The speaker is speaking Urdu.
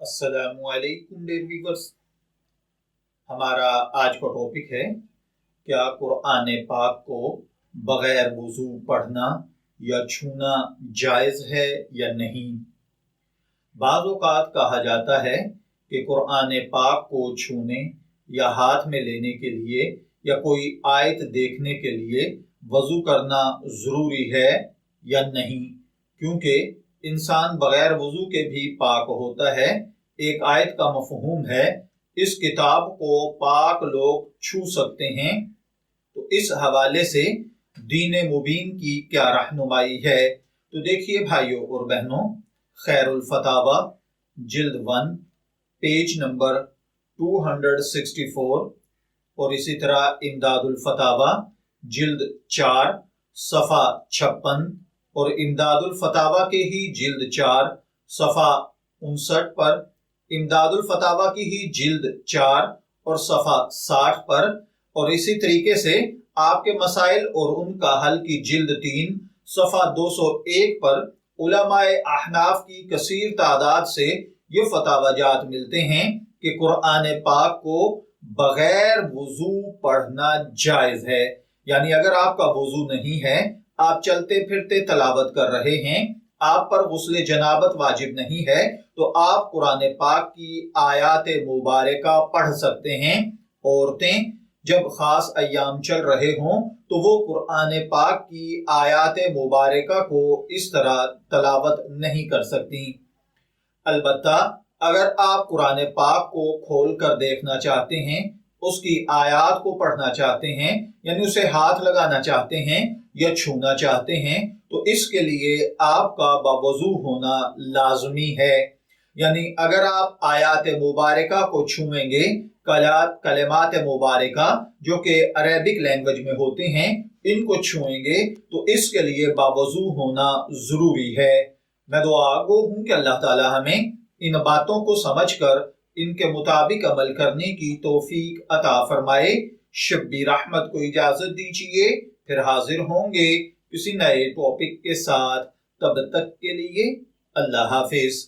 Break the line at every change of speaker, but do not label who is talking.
السلام علیکم ڈیئر ویورز، ہمارا آج کا ٹاپک ہے کیا قرآن پاک کو بغیر وضو پڑھنا یا چھونا جائز ہے یا نہیں۔ بعض اوقات کہا جاتا ہے کہ قرآن پاک کو چھونے یا ہاتھ میں لینے کے لیے یا کوئی آیت دیکھنے کے لیے وضو کرنا ضروری ہے یا نہیں، کیونکہ انسان بغیر وضو کے بھی پاک ہوتا ہے۔ ایک آیت کا مفہوم ہے اس کتاب کو پاک لوگ چھو سکتے ہیں، تو اس حوالے سے دین مبین کی کیا رہنمائی ہے۔ تو دیکھیے بھائیوں اور بہنوں، خیر الفتاوی جلد 1 پیج نمبر 264 اور اسی طرح امداد الفتاوی جلد 4 صفحہ 56 اور امداد الفتاوی کے ہی جلد 4 صفحہ 59 پر، امداد الفتاوی کی ہی جلد 4 اور صفحہ 60 پر، اور اسی طریقے سے آپ کے مسائل اور ان کا حل کی جلد 3 صفحہ 201 پر علماء احناف کی کثیر تعداد سے یہ فتاوی جات ملتے ہیں کہ قرآن پاک کو بغیر وضو پڑھنا جائز ہے۔ یعنی اگر آپ کا وضو نہیں ہے، آپ چلتے پھرتے تلاوت کر رہے ہیں، آپ پر غسل جنابت واجب نہیں ہے، تو آپ قرآن پاک کی آیات مبارکہ پڑھ سکتے ہیں۔ عورتیں جب خاص ایام چل رہے ہوں تو وہ قرآن پاک کی آیات مبارکہ کو اس طرح تلاوت نہیں کر سکتی۔ البتہ اگر آپ قرآن پاک کو کھول کر دیکھنا چاہتے ہیں، اس کی آیات کو پڑھنا چاہتے ہیں، یعنی اسے ہاتھ لگانا چاہتے ہیں یا چھونا چاہتے ہیں، تو اس کے لیے آپ کا باوضو ہونا لازمی ہے۔ یعنی اگر آپ آیات مبارکہ کو چھوئیں گے، کلمات مبارکہ جو کہ عربک لینگویج میں ہوتے ہیں، ان کو چھوئیں گے تو اس کے لیے باوضو ہونا ضروری ہے۔ میں دعا گو ہوں کہ اللہ تعالی ہمیں ان باتوں کو سمجھ کر ان کے مطابق عمل کرنے کی توفیق عطا فرمائے۔ شبیر احمد کو اجازت دیجیے، پھر حاضر ہوں گے کسی نئے ٹاپک کے ساتھ۔ تب تک کے لیے اللہ حافظ۔